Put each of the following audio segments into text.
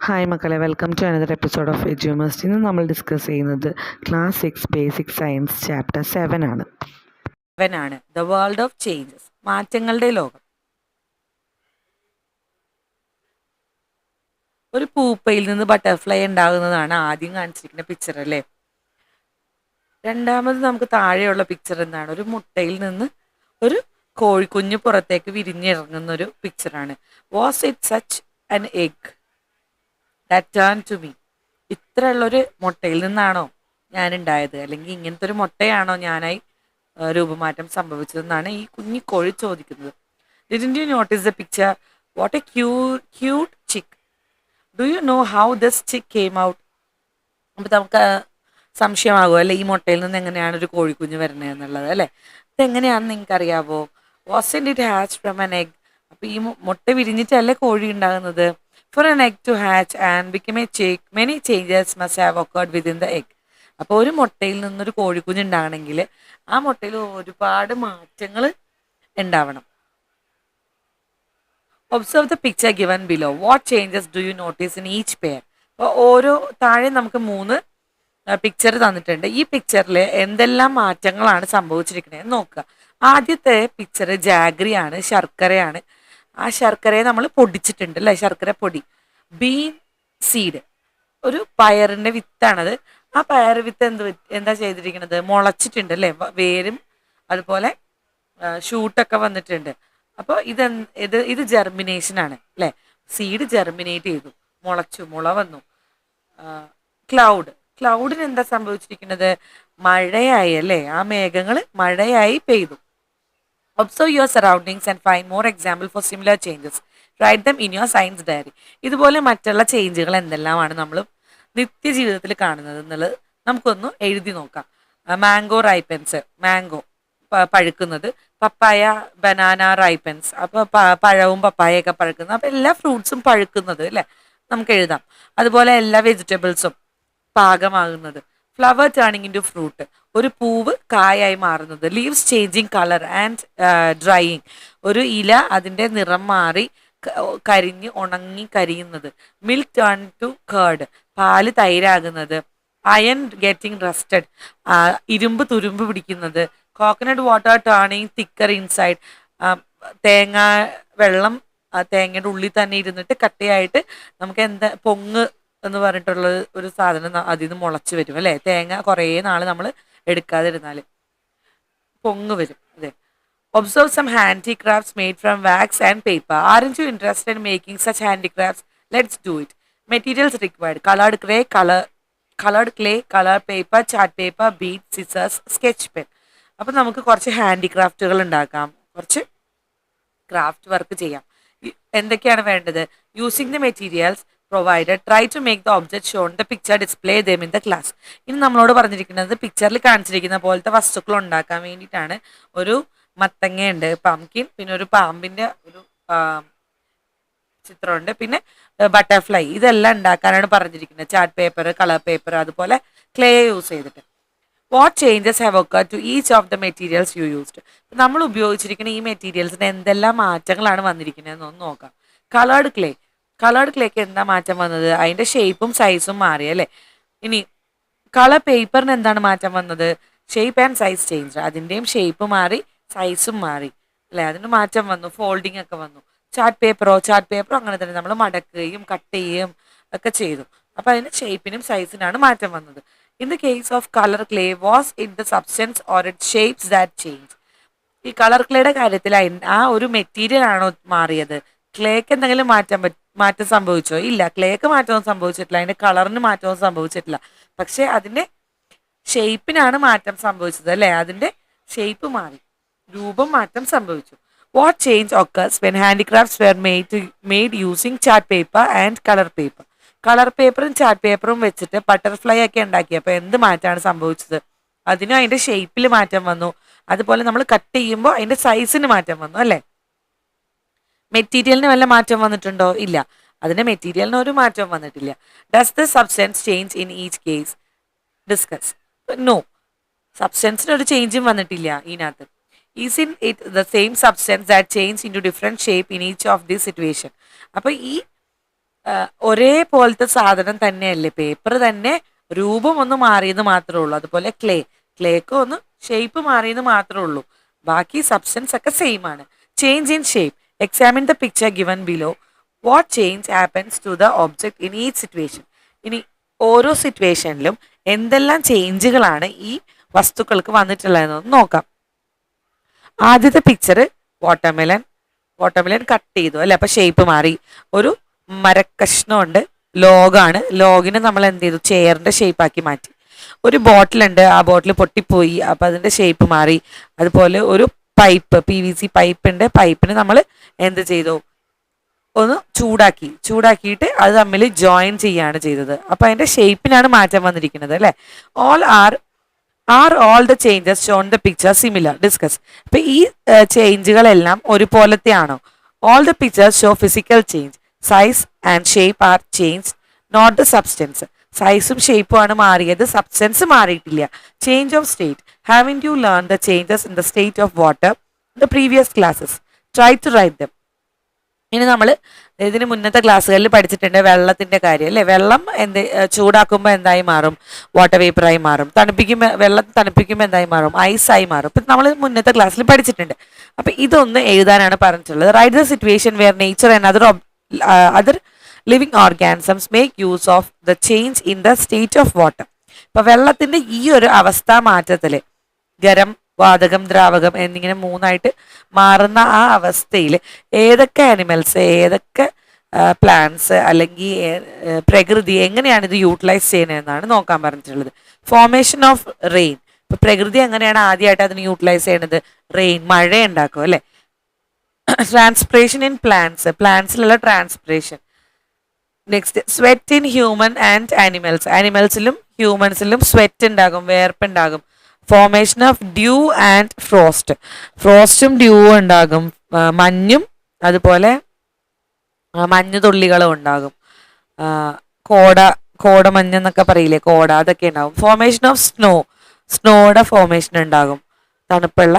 Hi മക്കളെ, welcome to another episode of എജ്യൂമസ്റ്റ്. ഇന്ന് നമ്മൾ ഡിസ്കസ് ചെയ്യുന്നത് ക്ലാസ് 6 ബേസിക് സയൻസ് ചാപ്റ്റർ 7 ആണ്. ദ വേൾഡ് ഓഫ് ചേഞ്ചസ്, മാറ്റങ്ങളുടെ ലോകം. ഒരു പൂപ്പയിൽ നിന്ന് ബട്ടർഫ്ലൈ ഉണ്ടാകുന്നതാണ് ആദ്യം കാണിച്ചിരിക്കുന്ന പിക്ചർ അല്ലേ. രണ്ടാമത് നമുക്ക് താഴെയുള്ള പിക്ചർ എന്താണ്? ഒരു മുട്ടയിൽ നിന്ന് ഒരു കോഴിക്കുഞ്ഞ് പുറത്തേക്ക് വിരിഞ്ഞിറങ്ങുന്ന ഒരു പിക്ചറാണ്. Was it such an egg that turn to me? ഇത്രയുള്ളൊരു മുട്ടയിൽ നിന്നാണോ ഞാൻ ഉണ്ടായത്, അല്ലെങ്കിൽ ഇങ്ങനത്തെ ഒരു മുട്ടയാണോ ഞാനായി രൂപമാറ്റം സംഭവിച്ചതെന്നാണ് ഈ കുഞ്ഞി കോഴി ചോദിക്കുന്നത്. Didn't you notice the picture? What a cute chick. Do you know how this chick came out? അപ്പം നമുക്ക് സംശയമാകുമോ അല്ലെ, ഈ മുട്ടയിൽ നിന്ന് എങ്ങനെയാണ് ഒരു കോഴിക്കുഞ്ഞ് വരുന്നത് എന്നുള്ളത് അല്ലേ. ഇതെങ്ങനെയാണെന്ന് നിങ്ങൾക്ക് അറിയാവോ? Wasn't it hatch from an egg? അപ്പോൾ ഈ മുട്ട വിരിഞ്ഞിട്ടല്ലേ കോഴി ഉണ്ടാകുന്നത്. For an egg to hatch and become a chick many changes must have occurred within the egg. അപ്പോൾ ഒരു മുട്ടയിൽ നിന്നൊരു കോഴിക്കുഞ്ഞ് ഉണ്ടാകണമെങ്കിൽ ആ മുട്ടയിൽ ഒരുപാട് മാറ്റങ്ങൾ ഉണ്ടാവണം. Observe the picture given below. What changes do you notice in each pair? അപ്പോൾ ഓരോ താഴെ നമുക്ക് 3 പിക്ചർ തന്നിട്ടുണ്ട്. ഈ പിക്ചറിൽ എന്തെല്ലാം മാറ്റങ്ങളാണ് സംഭവിച്ചിരിക്കുന്നത് നോക്കുക. ആദ്യത്തെ പിക്ചർ ജാഗ്രിയാണ്, ശർക്കരയാണ്. ആ ശർക്കരയെ നമ്മൾ പൊടിച്ചിട്ടുണ്ട് അല്ലേ, ശർക്കര പൊടി. ബീൻ സീഡ്, ഒരു പയറിൻ്റെ വിത്താണത്. ആ പയർ വിത്ത് എന്താ ചെയ്തിരിക്കുന്നത്? മുളച്ചിട്ടുണ്ട് അല്ലേ, വേരും അതുപോലെ ഷൂട്ടൊക്കെ വന്നിട്ടുണ്ട്. അപ്പോൾ ഇത് ജെർമിനേഷൻ ആണ് അല്ലേ. സീഡ് ജെർമിനേറ്റ് ചെയ്തു, മുള വന്നു. ക്ലൗഡിന് എന്താ സംഭവിച്ചിരിക്കുന്നത്? മഴയായി അല്ലേ, ആ മേഘങ്ങൾ മഴയായി പെയ്തു. Observe your surroundings and find more example for similar changes. Write them in your science diary. ഇതുപോലെ മറ്റുള്ള ചേഞ്ചുകൾ എന്തെല്ലാമാണ് നമ്മൾ നിത്യജീവിതത്തിൽ കാണുന്നത് എന്നുള്ളത് നമുക്കൊന്ന് എഴുതി നോക്കാം. മാംഗോ റൈപ്പൻസ്, മാംഗോ പഴുക്കുന്നത്. പപ്പായ ബനാന റൈപ്പൻസ്, അപ്പോൾ പഴവും പപ്പായയൊക്കെ പഴുക്കുന്നത്. അപ്പോൾ എല്ലാ ഫ്രൂട്ട്സും പഴുക്കുന്നത് അല്ലേ, നമുക്ക് എഴുതാം. അതുപോലെ എല്ലാ വെജിറ്റബിൾസും പാകമാകുന്നത്. Flower turning into fruit, ഒരു പൂവ് കായായി മാറുന്നത്. Leaves changing colour and drying, ഒരു ഇല അതിൻ്റെ നിറം മാറി കരിഞ്ഞ് ഉണങ്ങി കരിയുന്നത്. മിൽക്ക് ടേൺ ടു കേർഡ്, പാല് തൈരാകുന്നത്. അയൺ ഗെറ്റിംഗ് റസ്റ്റഡ്, ഇരുമ്പ് തുരുമ്പ് പിടിക്കുന്നത്. Coconut water turning thicker inside, തേങ്ങ വെള്ളം തേങ്ങയുടെ ഉള്ളിൽ തന്നെ ഇരുന്നിട്ട് കട്ടയായിട്ട് നമുക്ക് പൊങ്ങ് എന്ന് പറഞ്ഞിട്ടുള്ള ഒരു സാധനം അതിൽ നിന്ന് മുളച്ച് വരും അല്ലേ. തേങ്ങ കുറേ നാൾ നമ്മൾ എടുക്കാതിരുന്നാൽ പൊങ്ങ് വരും. അതെ. Observe some handicrafts made from wax and paper. Aren't you interested in making such handicrafts? Let's do it. Materials required: coloured clay, colour paper, chart paper, bead, scissors, sketch pen. അപ്പം നമുക്ക് കുറച്ച് ഹാൻഡിക്രാഫ്റ്റുകൾ ഉണ്ടാക്കാം, കുറച്ച് ക്രാഫ്റ്റ് വർക്ക് ചെയ്യാം. എന്തൊക്കെയാണ് വേണ്ടത്? Using the materials provided, try to make the object shown the picture, display them in the class. ഇനി നമ്മളോട് പറഞ്ഞിരിക്കുന്നത് പിക്ചറിൽ കാണിച്ചിരിക്കുന്ന പോലത്തെ വസ്തുക്കൾ ഉണ്ടാക്കാൻ വേണ്ടിയിട്ടാണ്. ഒരു മത്തങ്ങയുണ്ട്, പംകിൻ, പിന്നെ ഒരു പാമ്പിൻ്റെ ഒരു ചിത്രമുണ്ട്, പിന്നെ ബട്ടർഫ്ലൈ. ഇതെല്ലാം ഉണ്ടാക്കാനാണ് പറഞ്ഞിരിക്കുന്നത്. ചാർട്ട് പേപ്പർ, കളർ പേപ്പർ, അതുപോലെ ക്ലേ യൂസ് ചെയ്തിട്ട്. What changes have occurred to each of the materials you used? നമ്മൾ ഉപയോഗിച്ചിരിക്കുന്ന ഈ മെറ്റീരിയൽസിന് എന്തെല്ലാം മാറ്റങ്ങളാണ് വന്നിരിക്കുന്നത് ഒന്ന് നോക്കാം. കളേർഡ് ക്ലേക്ക് എന്താ മാറ്റം വന്നത്? അതിൻ്റെ ഷേപ്പും സൈസും മാറി അല്ലേ. ഇനി കളർ പേപ്പറിന് എന്താണ് മാറ്റം വന്നത്? ഷേപ്പ് ആൻഡ് സൈസ് ചേഞ്ച്, അതിൻ്റെയും ഷേപ്പ് മാറി സൈസും മാറി അല്ലേ, അതിന് മാറ്റം വന്നു, ഫോൾഡിങ് ഒക്കെ വന്നു. ചാർട്ട് പേപ്പറോ അങ്ങനെ തന്നെ നമ്മൾ മടക്കുകയും കട്ട് ചെയ്യുകയും ഒക്കെ ചെയ്തു. അപ്പോൾ അതിന് ഷേപ്പിനും സൈസിനാണ് മാറ്റം വന്നത്. In the case of colour clay, was in the substance or it shapes that change? ഈ കളർ ക്ലേയുടെ കാര്യത്തിൽ ആ ഒരു മെറ്റീരിയൽ ആണോ മാറിയത്? ക്ലേക്ക് എന്തെങ്കിലും മാറ്റം സംഭവിച്ചോ? ഇല്ല, ക്ലേക്ക് മാറ്റവും സംഭവിച്ചിട്ടില്ല, അതിൻ്റെ കളറിന് മാറ്റവും സംഭവിച്ചിട്ടില്ല. പക്ഷേ അതിൻ്റെ ഷേപ്പിനാണ് മാറ്റം സംഭവിച്ചത് അല്ലേ. അതിൻ്റെ ഷേപ്പ് മാറി, രൂപം മാറ്റം സംഭവിച്ചു. What change occurs when handicrafts were made using chart paper and colour paper? Colour പേപ്പറും ചാർട്ട് പേപ്പറും വെച്ചിട്ട് ബട്ടർഫ്ലൈ ഒക്കെ ഉണ്ടാക്കിയപ്പോൾ എന്ത് മാറ്റമാണ് സംഭവിച്ചത്? അതിനും അതിൻ്റെ ഷേപ്പിൽ മാറ്റം വന്നു. അതുപോലെ നമ്മൾ കട്ട് ചെയ്യുമ്പോൾ അതിൻ്റെ സൈസിന് മാറ്റം വന്നു അല്ലേ. മെറ്റീരിയലിന് വല്ല മാറ്റം വന്നിട്ടുണ്ടോ? ഇല്ല, അതിൻ്റെ മെറ്റീരിയലിന് ഒരു മാറ്റവും വന്നിട്ടില്ല. Does the substance change in each case? Discuss. No, സബ്സ്റ്റൻസിന് ഒരു ചേഞ്ചും വന്നിട്ടില്ല ഇതിനകത്ത്. Is in it the same substance that change into different shape in each of this situation? അപ്പോൾ ഈ ഒരേപോലത്തെ സാധനം തന്നെയല്ലേ, പേപ്പർ തന്നെ രൂപം ഒന്ന് മാറിയത് മാത്രമേ ഉള്ളൂ. അതുപോലെ ക്ലേക്ക് ഒന്ന് ഷേപ്പ് മാറിയത് മാത്രമേ ഉള്ളൂ. ബാക്കി സബ്സ്റ്റൻസ് ഒക്കെ സെയിം ആണ്. Change in shape. Examine the picture given below. What change happens to the object in each situation. ഇനി ഓരോ സിറ്റുവേഷനിലും എന്തെല്ലാം ചേഞ്ചുകളാണ് ഈ വസ്തുക്കൾക്ക് വന്നിട്ടുള്ളതെന്ന് നോക്കാം. ആദ്യത്തെ പിക്ചർ വാട്ടർമെലൻ കട്ട് ചെയ്തു അല്ലെ, അപ്പൊ ഷേപ്പ് മാറി. ഒരു മരക്കഷ്ണമുണ്ട്, ലോഗാണ്. ലോഗിന് നമ്മൾ എന്ത് ചെയ്തു, ചെയറിന്റെ ഷേപ്പ് ആക്കി മാറ്റി. ഒരു ബോട്ടിലുണ്ട്, ആ ബോട്ടിൽ പൊട്ടിപ്പോയി, അപ്പൊ അതിന്റെ ഷേപ്പ് മാറി. അതുപോലെ ഒരു പൈപ്പ്, PVC പൈപ്പ് ഉണ്ട്, പൈപ്പിന് നമ്മൾ എന്ത് ചെയ്തു, ഒന്ന് ചൂടാക്കിയിട്ട് അത് തമ്മിൽ ജോയിൻ ചെയ്യാണ് ചെയ്തത്. അപ്പൊ അതിന്റെ ഷേപ്പിനാണ് മാറ്റം വന്നിരിക്കുന്നത് അല്ലെ. All the changes shown the picture similar, discuss. അപ്പൊ ഈ ചേഞ്ചുകളെല്ലാം ഒരുപോലത്തെയാണോ? All the pictures show physical change. Size and shape are change, not the substance. സൈസും ഷേപ്പും ആണ് മാറിയത്, സബ്സ്റ്റൻസ് മാറിയിട്ടില്ല. Change of state. Haven't you learn the changes in the state of water in the previous classes? Try to write them. ഇനി നമ്മൾ ഇതിന് മുന്നത്തെ ക്ലാസ്സുകളിൽ പഠിച്ചിട്ടുണ്ട് വെള്ളത്തിന്റെ കാര്യം അല്ലെ. വെള്ളം ചൂടാക്കുമ്പോൾ എന്തായി മാറും? വാട്ടർ വേപ്പറായി മാറും. വെള്ളം തണുപ്പിക്കുമ്പോൾ എന്തായി മാറും? ഐസായി മാറും. ഇപ്പം നമ്മൾ മുന്നത്തെ ക്ലാസ്സിൽ പഠിച്ചിട്ടുണ്ട്. അപ്പൊ ഇതൊന്ന് എഴുതാനാണ് പറഞ്ഞിട്ടുള്ളത്. Write the situation where nature and other living organisms make use of the change in the state of water. ഇപ്പൊ വെള്ളത്തിന്റെ ഈ ഒരു അവസ്ഥാ മാറ്റത്തില് ഗരം, വാതകം, ദ്രാവകം എന്നിങ്ങനെ മൂന്നായിട്ട് മാറുന്ന ആ അവസ്ഥയിൽ ഏതൊക്കെ ആനിമൽസ്, ഏതൊക്കെ പ്ലാന്റ്സ് അല്ലെങ്കിൽ പ്രകൃതി എങ്ങനെയാണ് ഇത് യൂട്ടിലൈസ് ചെയ്യുന്നതെന്നാണ് നോക്കാൻ പറഞ്ഞിട്ടുള്ളത്. Formation of rain. ഇപ്പൊ പ്രകൃതി എങ്ങനെയാണ് ആദ്യമായിട്ട് അതിന് യൂട്ടിലൈസ് ചെയ്യുന്നത്? റെയിൻ, മഴ ഉണ്ടാക്കും അല്ലെ. ട്രാൻസ്പിറേഷൻ ഇൻ പ്ലാന്റ്സിലുള്ള transpiration. Next sweat in human and animals. ആനിമൽസിലും ഹ്യൂമൻസിലും സ്വെറ്റ് ഉണ്ടാകും, വേർപ്പുണ്ടാകും. Formation of dew and frost. ഫ്രോസ്റ്റും ഡ്യൂവും ഉണ്ടാകും. മഞ്ഞും അതുപോലെ മഞ്ഞുതുള്ളികളും ഉണ്ടാകും. കോടമഞ്ഞ് എന്നൊക്കെ പറയില്ലേ, കോട, അതൊക്കെ ഉണ്ടാകും. ഫോർമേഷൻ ഓഫ് സ്നോയുടെ ഫോർമേഷൻ ഉണ്ടാകും തണുപ്പുള്ള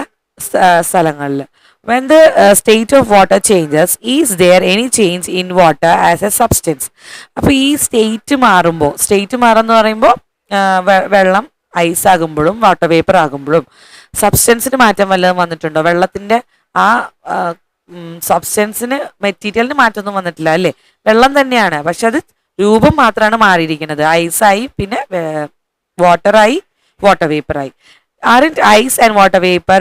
സ്ഥലങ്ങളിൽ. When the state of water changes, is there any change in water as a substance? അപ്പോൾ ഈ സ്റ്റേറ്റ് മാറുമെന്ന് പറയുമ്പോൾ വെള്ളം ഐസ് ആകുമ്പോഴും വാട്ടർ വേപ്പർ ആകുമ്പോഴും സബ്സ്റ്റൻസിന് മാറ്റം വല്ലതും വന്നിട്ടുണ്ടോ? വെള്ളത്തിന്റെ ആ സബ്സ്റ്റൻസിന്, മെറ്റീരിയലിന് മാറ്റമൊന്നും വന്നിട്ടില്ല അല്ലേ. വെള്ളം തന്നെയാണ്, പക്ഷെ അത് രൂപം മാത്രമാണ് മാറിയിരിക്കുന്നത്. ഐസായി, പിന്നെ വാട്ടറായി, water വേപ്പറായി. Aren't ice and water vapor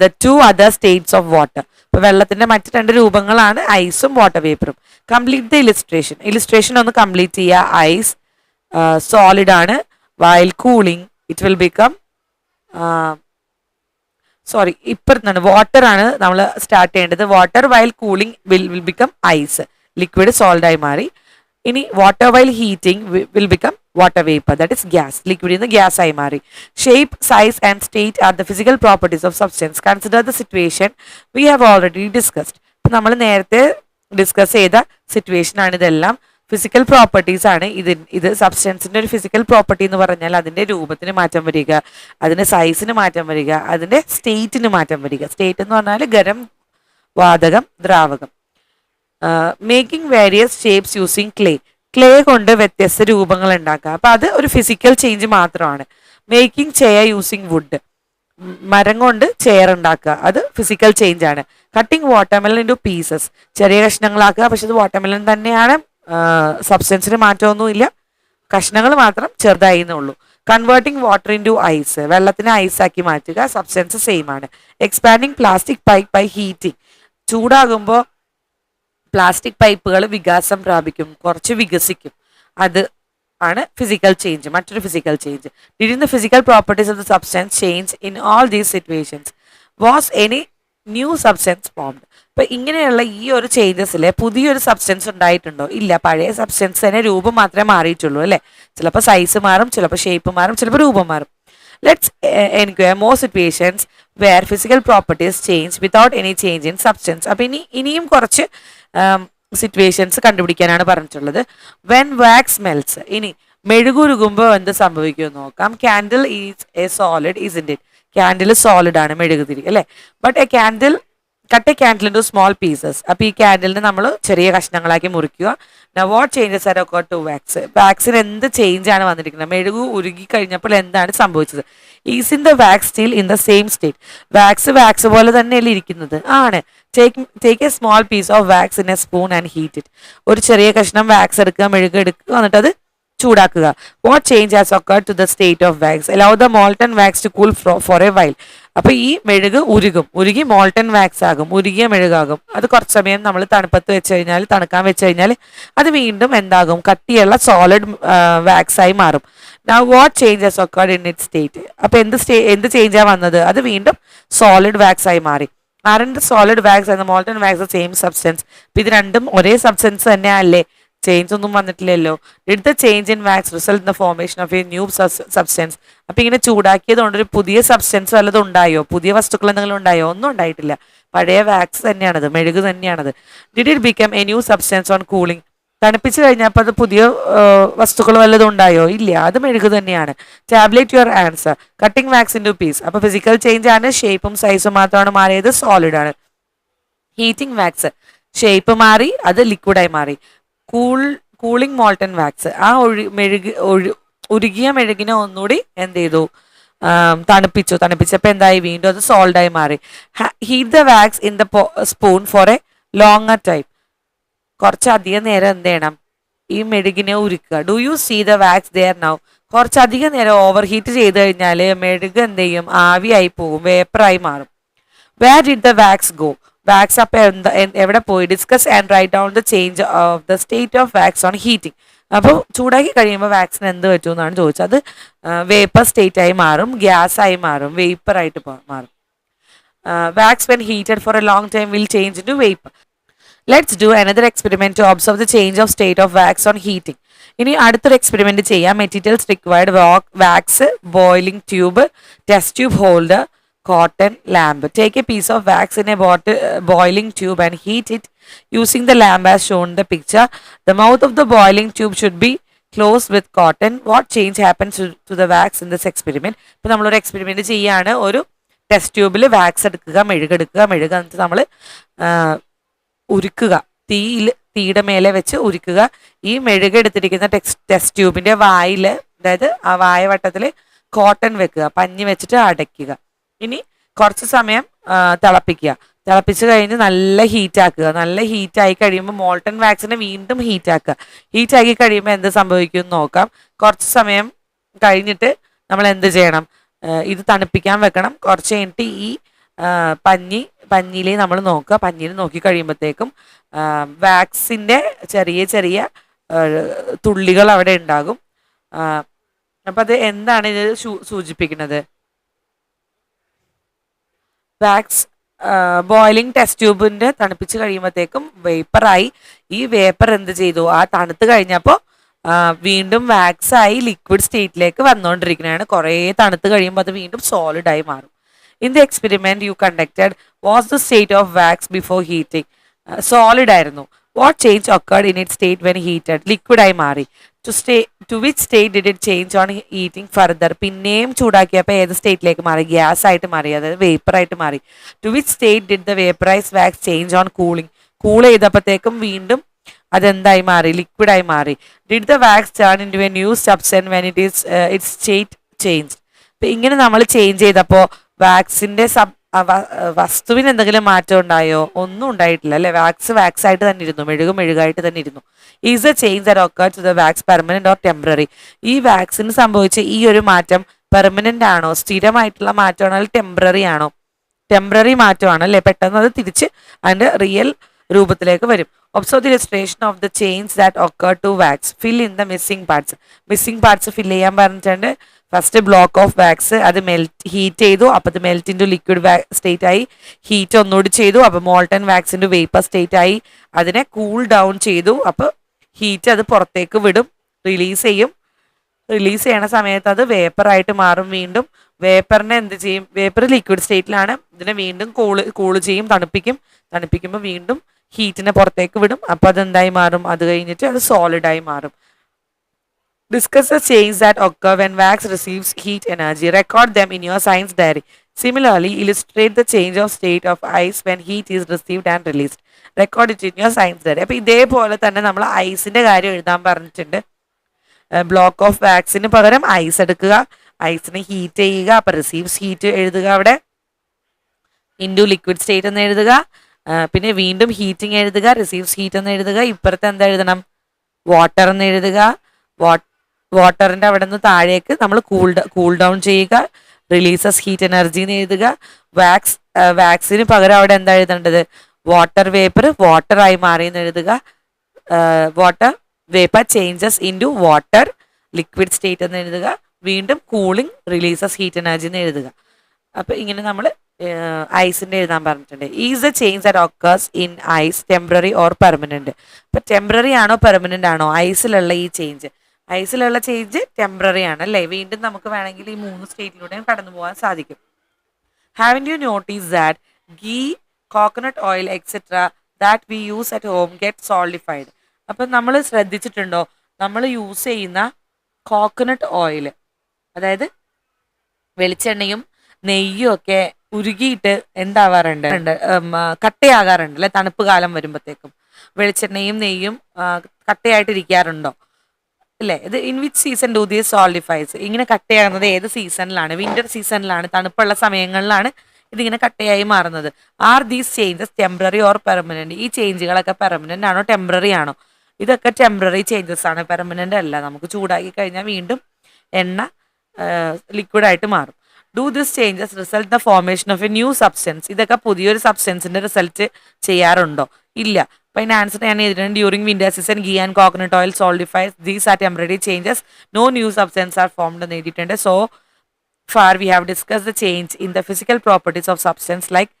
the two other states of water? ഇപ്പൊ വെള്ളത്തിന്റെ മറ്റ് രണ്ട് രൂപങ്ങളാണ് ഐസും വാട്ടർ വേപ്പറും. കംപ്ലീറ്റ് ദ ഇലിസ്ട്രേഷൻ ഒന്ന് കംപ്ലീറ്റ് ചെയ്യുക. ഐസ് സോളിഡ് ആണ്, while cooling it will become ഇപ്പുറത്താണ് വാട്ടർ ആണ് നമ്മൾ സ്റ്റാർട്ട് ചെയ്യേണ്ടത്. Water while cooling will become ice, liquid solid ആയി മാറി. ഇനി water while heating will become water vapour, that is gas, ലിക്വിഡിൽ നിന്ന് ഗ്യാസ് ആയി മാറി. Shape, size and state are the physical properties of substance. Consider the situation we have already discussed. ഇപ്പം നമ്മൾ നേരത്തെ ഡിസ്കസ് ചെയ്ത സിറ്റുവേഷൻ ആണ് ഇതെല്ലാം. ഫിസിക്കൽ പ്രോപ്പർട്ടീസ് ആണ് ഇത് സബ്സ്റ്റൻസിന്റെ ഒരു ഫിസിക്കൽ പ്രോപ്പർട്ടി എന്ന് പറഞ്ഞാൽ അതിന്റെ രൂപത്തിന് മാറ്റം വരിക, അതിന്റെ സൈസിന് മാറ്റം വരിക, അതിന്റെ സ്റ്റേറ്റിന് മാറ്റം വരിക. സ്റ്റേറ്റ് എന്ന് പറഞ്ഞാൽ ഗരം, വാതകം, ദ്രാവകം. Making various shapes using clay കൊണ്ട് വ്യത്യസ്ത രൂപങ്ങൾ ഉണ്ടാക്കുക. അപ്പൊ അത് ഒരു ഫിസിക്കൽ ചേഞ്ച് മാത്രമാണ്. മേക്കിംഗ് ചെയർ യൂസിങ് വുഡ്, മരം കൊണ്ട് ചെയർ ഉണ്ടാക്കുക, അത് ഫിസിക്കൽ ചേഞ്ച് ആണ്. കട്ടിങ് വാട്ടർമെലൺ ഇൻടു പീസസ്, ചെറിയ കഷ്ണങ്ങളാക്കുക, പക്ഷെ അത് വാട്ടർമെലൺ തന്നെയാണ്, സബ്സ്റ്റൻസിന് മാറ്റമൊന്നുമില്ല, കഷ്ണങ്ങൾ മാത്രം ചെറുതായി എന്നുള്ളൂ. കൺവേർട്ടിംഗ് വാട്ടർ ഇൻടു ഐസ്, വെള്ളത്തിനെ ഐസാക്കി മാറ്റുക, സബ്സ്റ്റൻസ് സെയിം ആണ്. Expanding plastic pipe by heating, ചൂടാകുമ്പോൾ പ്ലാസ്റ്റിക് പൈപ്പുകൾ വികാസം പ്രാപിക്കും, കുറച്ച് വികസിക്കും, അത് ആണ് ഫിസിക്കൽ ചേഞ്ച്, മറ്റൊരു physical change. Did the physical properties of the substance change in all these situations? Was any new substance formed? ഇപ്പൊ ഇങ്ങനെയുള്ള ഈ ഒരു ചേഞ്ചസിൽ പുതിയൊരു സബ്സ്റ്റൻസ് ഉണ്ടായിട്ടുണ്ടോ? ഇല്ല, പഴയ സബ്സ്റ്റൻസ് തന്നെ രൂപം മാത്രമേ മാറിയിട്ടുള്ളൂ അല്ലെ. ചിലപ്പോൾ സൈസ് മാറും, ചിലപ്പോൾ ഷേപ്പ് മാറും, ചിലപ്പോൾ രൂപം മാറും. Let's enquire more situations where physical properties change without any change in substance. അപ്പൊ ഇനിയും കുറച്ച് സിറ്റുവേഷൻസ് കണ്ടുപിടിക്കാനാണ് പറഞ്ഞിട്ടുള്ളത്. വെൻ വാക്സ് മെൽറ്റ്സ്, ഇനി മെഴുകുരുകുമ്പോൾ എന്ത് സംഭവിക്കുമെന്ന് നോക്കാം. Candle is a solid, isn't it? Candle solid ആണ്, മെഴുകുതിരി അല്ലെ. But a candle cut a candle into small pieces. അപ്പോൾ ഈ ക്യാൻഡിലിനെ നമ്മൾ ചെറിയ കഷ്ണങ്ങളാക്കി മുറിക്കുക. Now what changes are occurred to wax? വാക്സിന് എന്ത് ചേഞ്ച് ആണ് വന്നിരിക്കുന്നത്? മെഴുകു ഉരുകി കഴിഞ്ഞപ്പോൾ എന്താണ് സംഭവിച്ചത്? Is in the wax still in the same state? Wax പോലെ തന്നെയല്ലേ ഇരിക്കുന്നത്? ആണ്. Take a small piece of wax in a spoon and heat it. ഒരു ചെറിയ കഷ്ണം വാക്സ് എടുക്കുക, മെഴുക് എടുക്കുക, എന്നിട്ട് അത് ചൂടാക്കുക. What change has occurred to the state of wax? Allow the molten wax to cool for a while. അപ്പൊ ഈ മെഴുക് ഉരുകി മോൾട്ടൺ വാക്സ് ആകും, ഉരുകിയ മെഴുകാകും. അത് കുറച്ച് സമയം നമ്മൾ തണുപ്പത്ത് വെച്ച് കഴിഞ്ഞാൽ, തണുക്കാൻ വെച്ച് കഴിഞ്ഞാൽ അത് വീണ്ടും എന്താകും? കട്ടിയുള്ള സോളിഡ് വാക്സ് ആയി മാറും. Now what change has occurred in its state? അപ്പൊ എന്ത് ചേഞ്ചാ വന്നത്? അത് വീണ്ടും സോളിഡ് വാക്സ് ആയി മാറി. Aren't the solid wax and the molten wax the same substance? അപ്പൊ ഇത് രണ്ടും ഒരേ സബ്സ്റ്റൻസ് തന്നെയല്ലേ? ചേഞ്ച് ഒന്നും വന്നിട്ടില്ലല്ലോ. Did the change in wax result in the formation of a new substance? അപ്പൊ ഇങ്ങനെ ചൂടാക്കിയത് കൊണ്ട് ഒരു പുതിയ സബ്സ്റ്റൻസ് വല്ലതും ഉണ്ടായോ? പുതിയ വസ്തുക്കൾ എന്തെങ്കിലും ഉണ്ടായോ? ഒന്നും ഉണ്ടായിട്ടില്ല. പഴയ വാക്സ് തന്നെയാണത്, മെഴുക് തന്നെയാണത്. Did it become a new substance on cooling? തണുപ്പിച്ച് കഴിഞ്ഞപ്പോൾ അത് പുതിയ വസ്തുക്കൾ വല്ലതും ഉണ്ടായോ? ഇല്ല, അത് മെഴുക് തന്നെയാണ്. Tabulate your answer. Cutting wax into piece. അപ്പൊ ഫിസിക്കൽ ചേഞ്ച് ആണ്, ഷേപ്പും സൈസും മാത്രമാണ് മാറിയത്, സോളിഡ് ആണ്. ഹീറ്റിംഗ് വാക്സ്, ഷേപ്പ് മാറി, അത് ലിക്വിഡായി മാറി. കൂളിംഗ് മോൾട്ടൺ വാക്സ്, ആ ഉരുകിയ മെഴുകിനെ ഒന്നുകൂടി എന്ത് ചെയ്തു? തണുപ്പിച്ചപ്പോൾ എന്തായി? വീണ്ടും അത് സോൾഡായി മാറി. Heat the wax in the spoon for a longer time. കുറച്ചധികം നേരം എന്ത് ചെയ്യണം? ഈ മെഴുകിനെ ഉരുക്കുക. Do you see the wax there now? കുറച്ചധികം നേരം ഓവർ ഹീറ്റ് ചെയ്ത് കഴിഞ്ഞാൽ മെഴുക് എന്ത് ചെയ്യും? ആവിയായി പോകും, വേപ്പറായി മാറും. Where did the wax go? Wax അപ്പൊ എവിടെ പോയി? Discuss and write down the change of the state of wax on heating. അപ്പോൾ ചൂടാക്കി കഴിയുമ്പോൾ വാക്സിന് എന്ത് പറ്റും എന്നാണ് ചോദിച്ചത്. അത് വേപ്പർ സ്റ്റേറ്റ് ആയി മാറും, ഗ്യാസ് ആയി മാറും, വേപ്പർ ആയിട്ട് മാറും. Wax when heated for a long time will change into vapour. Let's do another experiment to observe the change of state of wax on heating. ഇനി അടുത്തൊരു എക്സ്പെരിമെന്റ് ചെയ്യാം. Materials required: wax, boiling tube, test tube holder, cotton lamp. Take a piece of wax in a boiling tube and heat it using the lamp as shown in the picture. The mouth of the boiling tube should be closed with cotton. What change happens to the wax in this experiment? ഇപ്പോൾ നമ്മളൊരു experiment ചെയ്യാണ്. ഒരു test ട്യൂബിൽ wax എടുക്കുക, മെഴുകെടുക്കുക, എന്നിട്ട് നമ്മൾ ഉരുക്കുക, തീയുടെ മേലെ വെച്ച് ഉരുക്കുക. ഈ മെഴുകെടുത്തിരിക്കുന്ന ടെസ്റ്റ് ട്യൂബിന്റെ വായിൽ, അതായത് ആ വായവട്ടത്തിൽ കോട്ടൺ വെക്കുക, പഞ്ഞി വെച്ചിട്ട് അടയ്ക്കുക. ഇനി കുറച്ച് സമയം തിളപ്പിച്ച് കഴിഞ്ഞ് നല്ല ഹീറ്റ് ആക്കുക. നല്ല ഹീറ്റ് ആയി കഴിയുമ്പോൾ മോൾട്ടൺ വാക്സിനെ വീണ്ടും ഹീറ്റ് ആക്കുക. ഹീറ്റ് ആക്കി കഴിയുമ്പോൾ എന്ത് സംഭവിക്കും എന്ന് നോക്കാം. കുറച്ച് സമയം കഴിഞ്ഞിട്ട് നമ്മൾ എന്ത് ചെയ്യണം? ഇത് തണുപ്പിക്കാൻ വെക്കണം. കുറച്ച് കഴിഞ്ഞിട്ട് ഈ പഞ്ഞിയിൽ നമ്മൾ നോക്കുക. പഞ്ഞിയിൽ നോക്കി കഴിയുമ്പോഴത്തേക്കും വാക്സിൻ്റെ ചെറിയ ചെറിയ തുള്ളികൾ അവിടെ ഉണ്ടാകും. അപ്പം അത് എന്താണ് ഇത് സൂചിപ്പിക്കുന്നത്? വാക്സ് ബോയിലിംഗ് ടെസ്റ്റ് ട്യൂബിൻ്റെ തണുപ്പിച്ച് കഴിയുമ്പോഴത്തേക്കും വേപ്പറായി. ഈ വേപ്പർ എന്ത് ചെയ്തു? ആ തണുത്ത് കഴിഞ്ഞപ്പോൾ വീണ്ടും വാക്സായി ലിക്വിഡ് സ്റ്റേറ്റിലേക്ക് വന്നുകൊണ്ടിരിക്കുന്നതാണ്. കുറേ തണുത്ത് കഴിയുമ്പോൾ അത് വീണ്ടും സോളിഡായി മാറും. In the experiment you conducted, was the state of wax before heating? Solid ആയിരുന്നു. വാട്ട് ചേഞ്ച് occurred in its state when heated? ലിക്വിഡായി മാറി. To which state did it change on heating further? പിന്നെയും ചൂടാക്കിയപ്പോൾ ഏത് സ്റ്റേറ്റിലേക്ക് മാറി? ഗ്യാസ് ആയിട്ട് മാറി, അതായത് വേപ്പറായിട്ട് മാറി. To which state did the vaporise wax change on cooling? Cool ചെയ്തപ്പോഴത്തേക്കും വീണ്ടും അതെന്തായി മാറി? ലിക്വിഡായി മാറി. Did the wax turn into a new substance when its state change? അപ്പം ഇങ്ങനെ നമ്മൾ ചേഞ്ച് ചെയ്തപ്പോൾ വാക്സിൻ്റെ വസ്തുവിന് എന്തെങ്കിലും മാറ്റം ഉണ്ടായോ? ഒന്നും ഉണ്ടായിട്ടില്ല അല്ലെ. വാക്സ് ആയിട്ട് തന്നെ ഇരുന്നു, മെഴുകായിട്ട് തന്നെ ഇരുന്നു. Is a change that occurred to the wax permanent or temporary? ഈ വാക്സിന് സംഭവിച്ച ഈ ഒരു മാറ്റം പെർമനന്റ് ആണോ, സ്ഥിരമായിട്ടുള്ള മാറ്റമാണോ, അല്ലെങ്കിൽ ടെമ്പററി ആണോ? ടെമ്പററി മാറ്റമാണ് അല്ലെ. പെട്ടെന്ന് അത് തിരിച്ച് അതിന്റെ റിയൽ രൂപത്തിലേക്ക് വരും. Observe the illustration of the change that occurred to wax. Fill in the missing parts fill ചെയ്യാൻ പറഞ്ഞിട്ടുണ്ട്. ഫസ്റ്റ് ബ്ലോക്ക് ഓഫ് വാക്സ്, അത് ഹീറ്റ് ചെയ്തു. അപ്പോൾ അത് മെൽറ്റ് ഇൻറ്റു ലിക്വിഡ് സ്റ്റേറ്റ് ആയി. ഹീറ്റ് ഒന്നുകൂടി ചെയ്തു, അപ്പോൾ molten wax into vapour state ആയി. അതിനെ കൂൾ ഡൗൺ ചെയ്തു, അപ്പോൾ ഹീറ്റ് അത് പുറത്തേക്ക് വിടും, റിലീസ് ചെയ്യണ സമയത്ത് അത് വേപ്പറായിട്ട് മാറും. വീണ്ടും വേപ്പറിനെ എന്ത് ചെയ്യും? വേപ്പർ ലിക്വിഡ് സ്റ്റേറ്റിലാണ്. ഇതിനെ വീണ്ടും കൂള് ചെയ്യും, തണുപ്പിക്കുമ്പോൾ വീണ്ടും ഹീറ്റിനെ പുറത്തേക്ക് വിടും. അപ്പോൾ അതെന്തായി മാറും? അത് കഴിഞ്ഞിട്ട് അത് സോളിഡായി മാറും. Discuss the changes that occur when wax receives heat energy. Record them in your science diary. Similarly, illustrate the change of state of ice when heat is received and released. Record it in your science diary. അപ്പോൾ ഇതേപോലെ തന്നെ നമ്മൾ ഐസിന്റെ കാര്യം എഴുതാൻ പറഞ്ഞിട്ടുണ്ട്. Block of വാക്സിന് പകരം ice എടുക്കുക, ഐസിനെ heat ചെയ്യുക, അപ്പോൾ റിസീവ്സ് ഹീറ്റ് എഴുതുക അവിടെ, ഇൻറ്റു ലിക്വിഡ് സ്റ്റേറ്റ് എന്ന് എഴുതുക, പിന്നെ വീണ്ടും ഹീറ്റിംഗ് എഴുതുക, റിസീവ്സ് ഹീറ്റ് എന്ന് എഴുതുക, ഇപ്പുറത്ത് എന്താ എഴുതണം, വാട്ടർ എന്ന് എഴുതുക, വാട്ടറിൻ്റെ അവിടെ നിന്ന് താഴേക്ക് നമ്മൾ കൂൾ ഡൗൺ ചെയ്യുക, റിലീസസ് ഹീറ്റ് എനർജി എന്ന് എഴുതുക, വാക്സിന് പകരം അവിടെ എന്താ എഴുതേണ്ടത്, വാട്ടർ വേപ്പർ വാട്ടറായി മാറി എന്ന് എഴുതുക, water vapour changes into water liquid state എന്ന് എഴുതുക, വീണ്ടും കൂളിംഗ് റിലീസസ് ഹീറ്റ് എനർജി എന്ന് എഴുതുക. അപ്പോൾ ഇങ്ങനെ നമ്മൾ ഐസിൻ്റെ എഴുതാൻ പറഞ്ഞിട്ടുണ്ട്. Is a change that occurs in ice temporary or permanent. ഇപ്പോൾ ടെമ്പററി ആണോ പെർമനൻ്റ് ആണോ ഐസിലുള്ള ഈ ചേഞ്ച്? ഐസിലുള്ള ചേഞ്ച് ടെമ്പററി ആണ് അല്ലേ. വീണ്ടും നമുക്ക് വേണമെങ്കിൽ ഈ 3 സ്റ്റേറ്റിലൂടെയും കടന്നു പോകാൻ സാധിക്കും. Haven't you notice that ghee, coconut oil etcetera that we use at home get solidified. അപ്പം നമ്മൾ ശ്രദ്ധിച്ചിട്ടുണ്ടോ, നമ്മൾ യൂസ് ചെയ്യുന്ന കോക്കനട്ട് ഓയിൽ, അതായത് വെളിച്ചെണ്ണയും നെയ്യും ഒക്കെ ഉരുകിയിട്ട് എന്താവാറുണ്ട്, കട്ടയാകാറുണ്ട് അല്ലെ. തണുപ്പ് കാലം വരുമ്പോഴത്തേക്കും വെളിച്ചെണ്ണയും നെയ്യും കട്ടയായിട്ടിരിക്കാറുണ്ടോ അല്ലേ? ഇത് in which season do these solidifies? ഇങ്ങനെ കട്ടയാകുന്നത് ഏത് സീസണിലാണ്? വിന്റർ സീസണിലാണ്, തണുപ്പുള്ള സമയങ്ങളിലാണ് ഇതിങ്ങനെ കട്ടയായി മാറുന്നത്. Are these changes temporary or permanent? ഈ ചേഞ്ചുകളൊക്കെ പെർമനന്റ് ആണോ ടെമ്പററി ആണോ? ഇതൊക്കെ ടെമ്പററി ചേഞ്ചസ് ആണ്, പെർമനന്റ് അല്ല. നമുക്ക് ചൂടാക്കി കഴിഞ്ഞാൽ വീണ്ടും എണ്ണ ലിക്വിഡായിട്ട് മാറും. Do this changes result the formation of a new substance? ഇതൊക്കെ പുതിയൊരു സബ്സ്റ്റൻസിന്റെ റിസൾട്ട് ചെയ്യാറുണ്ടോ? ഇല്ല. അപ്പോൾ അതിന് ആൻസർ ഞാൻ എഴുതിയിട്ടുണ്ട്. During winter season ghee and coconut oil solidifies, these are temporary changes, no new substance are formed എന്ന് എഴുതിയിട്ടുണ്ട്. So far we have discussed the change in the physical properties of substance like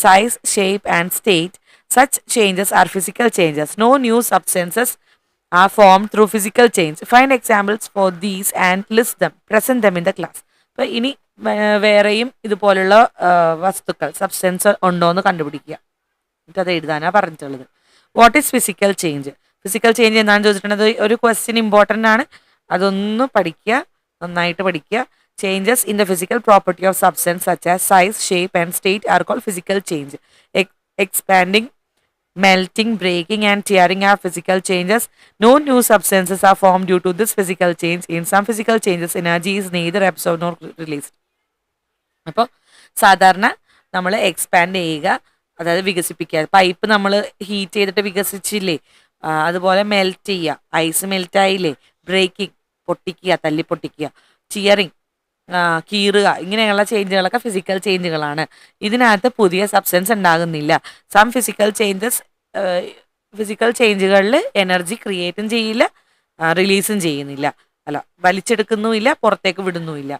size, shape and state. Such changes are physical changes. No new substances are formed through physical change. Find examples for these and list them. Present them in the class. അപ്പോൾ ഇനി വേറെയും ഇതുപോലുള്ള വസ്തുക്കൾ substance ഉണ്ടോ എന്ന് കണ്ടുപിടിക്കുക. എന്നിട്ട് അത് എഴുതാനാണ് പറഞ്ഞിട്ടുള്ളത്. What is physical change? Physical change എന്താണെന്ന് ചോദിച്ചിട്ടുള്ളത് ഒരു ക്വസ്റ്റ്യൻ ഇമ്പോർട്ടൻ്റ് ആണ്, അതൊന്ന് പഠിക്കുക, നന്നായിട്ട് പഠിക്കുക. Changes in the physical property of substance such as size, shape and state are called physical change. Expanding, melting, breaking and tearing are physical changes. No new substances are formed due to this physical change. In some physical changes, energy is neither absorbed nor released. അപ്പോൾ സാധാരണ നമ്മൾ expand ചെയ്യുക, അതായത് വികസിപ്പിക്കുക. Pipe നമ്മൾ heat ചെയ്തിട്ട് വികസിച്ചില്ലേ, അതുപോലെ melt ചെയ്യുക, ഐസ് മെൽറ്റായില്ലേ, ബ്രേക്കിംഗ് പൊട്ടിക്കുക, തല്ലി പൊട്ടിക്കുക, ടിയറിങ് കീറുക, ഇങ്ങനെയുള്ള ചേഞ്ചുകളൊക്കെ ഫിസിക്കൽ ചേഞ്ചുകളാണ്. ഇതിനകത്ത് പുതിയ സബ്സ്റ്റൻസ് ഉണ്ടാകുന്നില്ല. സം ഫിസിക്കൽ ചേഞ്ചുകളിൽ എനർജി ക്രിയേറ്റും ചെയ്യില്ല, റിലീസും ചെയ്യുന്നില്ല, വലിച്ചെടുക്കുന്നുമില്ല, പുറത്തേക്ക് വിടുന്നുമില്ല.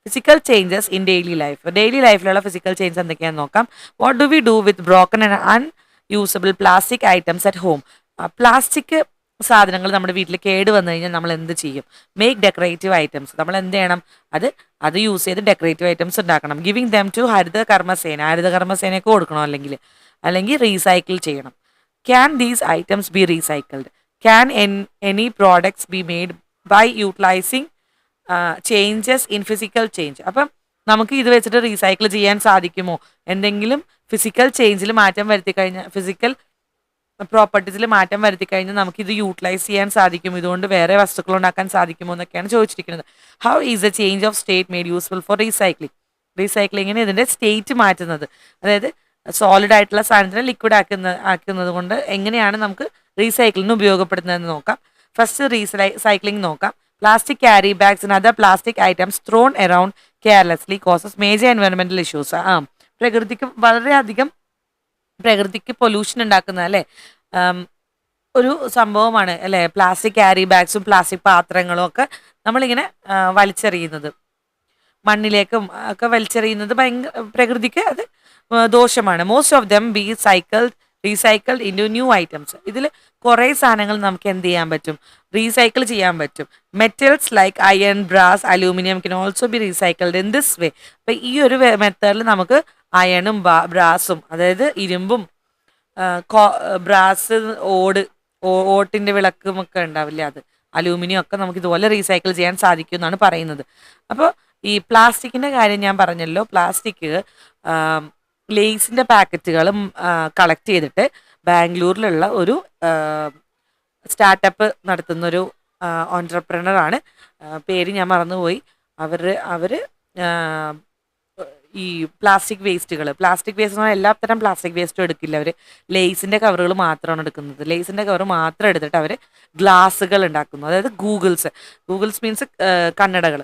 Physical changes in daily life. Daily ലൈഫിലുള്ള ഫിസിക്കൽ ചേഞ്ചസ് എന്തൊക്കെയാണെന്ന് നോക്കാം. What do we do with broken and unusable plastic items at home? പ്ലാസ്റ്റിക് സാധനങ്ങൾ നമ്മുടെ വീട്ടിൽ കേട് വന്നു കഴിഞ്ഞാൽ നമ്മൾ എന്ത് ചെയ്യും? Make decorative items. നമ്മൾ എന്ത് ചെയ്യണം? അത് യൂസ് ചെയ്ത് ഡെക്കറേറ്റീവ് ഐറ്റംസ് ഉണ്ടാക്കണം. ഗിവിംഗ് ദം ടു ഹരിതകർമ്മസേനയ്ക്ക് കൊടുക്കണം, അല്ലെങ്കിൽ റീസൈക്കിൾ ചെയ്യണം. Can these items be recycled? Can any products be made by utilising changes in physical change? അപ്പം നമുക്ക് ഇത് വെച്ചിട്ട് റീസൈക്കിൾ ചെയ്യാൻ സാധിക്കുമോ? എന്തെങ്കിലും ഫിസിക്കൽ ചേഞ്ചിൽ മാറ്റം വരുത്തി കഴിഞ്ഞാൽ, ഫിസിക്കൽ പ്രോപ്പർട്ടീസിൽ മാറ്റം വരുത്തി കഴിഞ്ഞാൽ നമുക്കിത് യൂട്ടിലൈസ് ചെയ്യാൻ സാധിക്കും, ഇതുകൊണ്ട് വേറെ വസ്തുക്കൾ ഉണ്ടാക്കാൻ സാധിക്കുമോ എന്നൊക്കെയാണ് ചോദിച്ചിരിക്കുന്നത്. How is a change of state made useful for റീസൈക്ലിങ്ങിന് ഇതിൻ്റെ സ്റ്റേറ്റ് മാറ്റുന്നത്, അതായത് സോളിഡ് ആയിട്ടുള്ള സാധനത്തിനെ ലിക്വിഡ് ആക്കുന്നത് കൊണ്ട് എങ്ങനെയാണ് നമുക്ക് റീസൈക്ലിങ്ങിന് ഉപയോഗപ്പെടുത്തുന്നതെന്ന് നോക്കാം. ഫസ്റ്റ് റീസൈക്ലിംഗ് നോക്കാം. Plastic carry bags and other plastic items thrown around carelessly causes major എൻവയോൺമെന്റൽ ഇഷ്യൂസ്. പ്രകൃതിക്ക് പൊല്യൂഷൻ ഉണ്ടാക്കുന്ന അല്ലേ ഒരു സംഭവമാണ് അല്ലേ പ്ലാസ്റ്റിക് ക്യാരി ബാഗ്സും പ്ലാസ്റ്റിക് പാത്രങ്ങളും ഒക്കെ നമ്മളിങ്ങനെ വലിച്ചെറിയുന്നത്, മണ്ണിലേക്കും ഒക്കെ വലിച്ചെറിയുന്നത് പ്രകൃതിക്ക് അത് ദോഷമാണ്. Most of them B recycled into new items. ഇതിൽ കുറേ സാധനങ്ങൾ നമുക്ക് എന്ത് ചെയ്യാൻ പറ്റും? റീസൈക്കിൾ ചെയ്യാൻ പറ്റും. Metals like iron, brass, aluminium can also be recycled in this way. അപ്പം ഈ ഒരു മെത്തേഡിൽ നമുക്ക് അയണും ബ്രാസും, അതായത് ഇരുമ്പും ബ്രാസ്, ഓട്ടിൻ്റെ വിളക്കും ഒക്കെ ഉണ്ടാവില്ലേ, അത് അലൂമിനിയം ഒക്കെ നമുക്ക് ഇതുപോലെ റീസൈക്കിൾ ചെയ്യാൻ സാധിക്കും എന്നാണ് പറയുന്നത്. അപ്പോൾ ഈ പ്ലാസ്റ്റിക്കിൻ്റെ കാര്യം ഞാൻ പറഞ്ഞല്ലോ. പ്ലാസ്റ്റിക് ലേസിൻ്റെ പാക്കറ്റുകളും കളക്ട് ചെയ്തിട്ട് ബാംഗ്ലൂരിലുള്ള ഒരു സ്റ്റാർട്ടപ്പ് നടത്തുന്നൊരു ഓൺട്രപ്രണറാണ്. പേര് ഞാൻ മറന്നുപോയി. അവർ ഈ പ്ലാസ്റ്റിക് വേസ്റ്റ് എന്ന് പറഞ്ഞാൽ എല്ലാത്തരം പ്ലാസ്റ്റിക് വേസ്റ്റും എടുക്കില്ല. അവർ ലേസിൻ്റെ കവറുകൾ മാത്രമാണ് എടുക്കുന്നത്. ലേസിൻ്റെ കവർ മാത്രം എടുത്തിട്ട് അവർ ഗ്ലാസ്സുകൾ ഉണ്ടാക്കുന്നു. അതായത് ഗൂഗിൾസ് മീൻസ് കണ്ണടകൾ.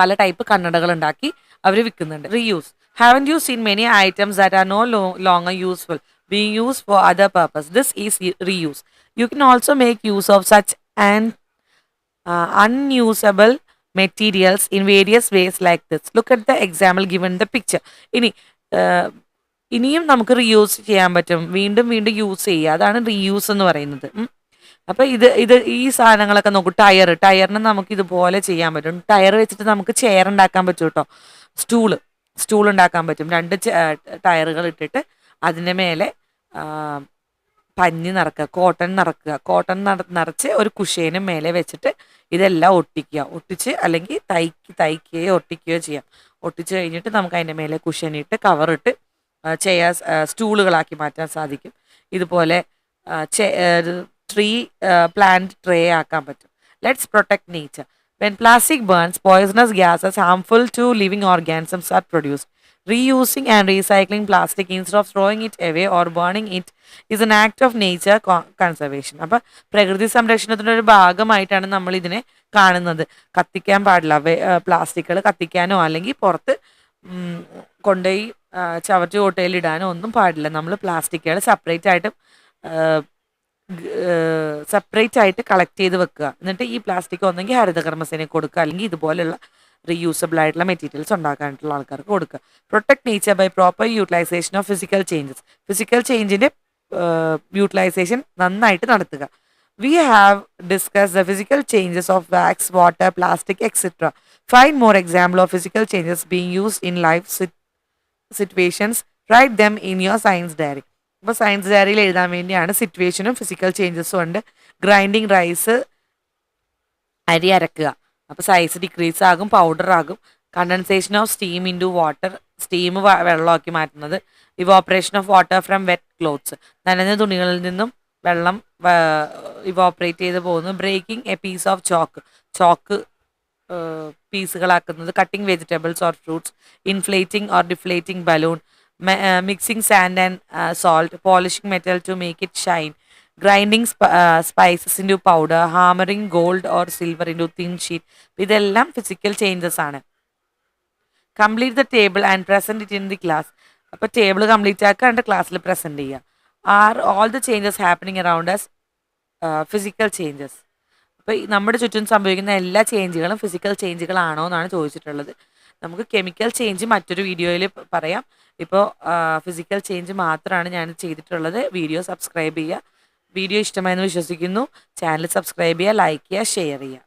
പല ടൈപ്പ് കണ്ണടകൾ ഉണ്ടാക്കി അവർ വിൽക്കുന്നുണ്ട്. Reuse. Haven't you seen many items that are no longer useful being used for other purpose? This is reuse. You can also make use of such an unusable materials in various ways like this. Look at the example given in the picture. ഇനിയും നമുക്ക് reuse ചെയ്യാൻ പറ്റും. വീണ്ടും വീണ്ടും use ചെയ്യുക. അതാണ് reuse എന്ന് പറയുന്നത്. അപ്പോൾ ഈ സാധനങ്ങളൊക്കെ നോക്കൂ. ടയറിന് നമുക്ക് ഇതുപോലെ ചെയ്യാൻ പറ്റും. ടയർ വെച്ചിട്ട് നമുക്ക് ചെയർ ഉണ്ടാക്കാൻ പറ്റും കേട്ടോ. സ്റ്റൂൾ ഉണ്ടാക്കാൻ പറ്റും. 2 ടയറുകൾ ഇട്ടിട്ട് അതിൻ്റെ മേലെ പഞ്ഞി നിറക്കുക, കോട്ടൺ നിറച്ച് ഒരു കുഷേനും മേലെ വെച്ചിട്ട് ഇതെല്ലാം ഒട്ടിച്ച് അല്ലെങ്കിൽ തയ്ക്കുകയോ ഒട്ടിക്കുകയോ ചെയ്യാം. ഒട്ടിച്ച് കഴിഞ്ഞിട്ട് നമുക്ക് അതിൻ്റെ മേലെ കുഷനിട്ട് കവറിട്ട് സ്റ്റൂളുകളാക്കി മാറ്റാൻ സാധിക്കും. ഇതുപോലെ പ്ലാന്റ് ട്രേ ആക്കാൻ പറ്റും. Let's protect nature. When plastic burns, poisonous gases harmful to living organisms are produced. Reusing and recycling plastic instead of throwing it away or burning it is an act of nature conservation. അപ്പോൾ പ്രകൃതി സംരക്ഷണത്തിൻ്റെ ഒരു ഭാഗമായിട്ടാണ് നമ്മൾ ഇതിനെ കാണുന്നത്. കത്തിക്കാൻ പാടില്ല. പ്ലാസ്റ്റിക്കുകൾ കത്തിക്കാനോ അല്ലെങ്കിൽ പുറത്ത് കൊണ്ടുപോയി ചവറ്റുകൊട്ടയിലിടാനോ ഒന്നും പാടില്ല. നമ്മൾ പ്ലാസ്റ്റിക്കുകൾ സെപ്പറേറ്റ് ആയിട്ട് കളക്ട് ചെയ്ത് വെക്കുക. എന്നിട്ട് ഈ പ്ലാസ്റ്റിക് ഒന്നെങ്കിൽ ഹരിതകർമ്മസേനയ്ക്ക് കൊടുക്കുക, അല്ലെങ്കിൽ ഇതുപോലെയുള്ള റീയൂസബിൾ ആയിട്ടുള്ള മെറ്റീരിയൽസ് ഉണ്ടാക്കാനായിട്ടുള്ള ആൾക്കാർക്ക് കൊടുക്കുക. Protect nature by proper utilisation of physical ചേഞ്ചിൻ്റെ യൂട്ടിലൈസേഷൻ നന്നായിട്ട് നടത്തുക. We have discuss the physical changes of wax, water, plastic etcetera. Find more example of physical changes being used in life situations. Write them in your science diary. അപ്പോൾ science ഡയറിയിൽ എഴുതാൻ വേണ്ടിയാണ്. സിറ്റുവേഷനും physical ചേഞ്ചസും ഉണ്ട്. Grinding rice, അരി അരക്കുക. അപ്പോൾ size decrease ആകും, powder ആകും. Condensation of steam into water, steam വെള്ളമാക്കി മാറ്റുന്നത്. Evaporation of water from wet clothes, നനഞ്ഞ തുണികളിൽ നിന്നും വെള്ളം ഇവോപ്പറേറ്റ് ചെയ്ത് പോകുന്നു. Breaking a piece of chalk പീസുകളാക്കുന്നത്. Cutting vegetables or fruits. Inflating or deflating balloon. Mixing sand and salt, polishing metal to make it shine, grinding spices into powder, hammering gold or silver into thin sheet. ഇതെല്ലാം physical changes ആണ്. Complete the table and present it in the class. അപ്പോൾ table complete ആക്കാണ്ട് ക്ലാസ്സിൽ present ചെയ്യുക. Are all the changes happening around us physical changes? അപ്പോൾ നമ്മുടെ ചുറ്റും സംഭവിക്കുന്ന എല്ലാ ചേഞ്ചുകളും ഫിസിക്കൽ ചേഞ്ചുകളാണോ എന്നാണ് ചോദിച്ചിട്ടുള്ളത്. നമുക്ക് കെമിക്കൽ ചേഞ്ച് മറ്റൊരു വീഡിയോയിൽ പറയാം. ഇപ്പോൾ ഫിസിക്കൽ ചേഞ്ച് മാത്രമാണ് ഞാൻ ചെയ്തിട്ടുള്ളത്. വീഡിയോ സബ്സ്ക്രൈബ് ചെയ്യുക. വീഡിയോ ഇഷ്ടമായെന്ന് വിശ്വസിക്കുന്നു. ചാനൽ സബ്സ്ക്രൈബ് ചെയ്യുക, ലൈക്ക് ചെയ്യുക, ഷെയർ ചെയ്യുക.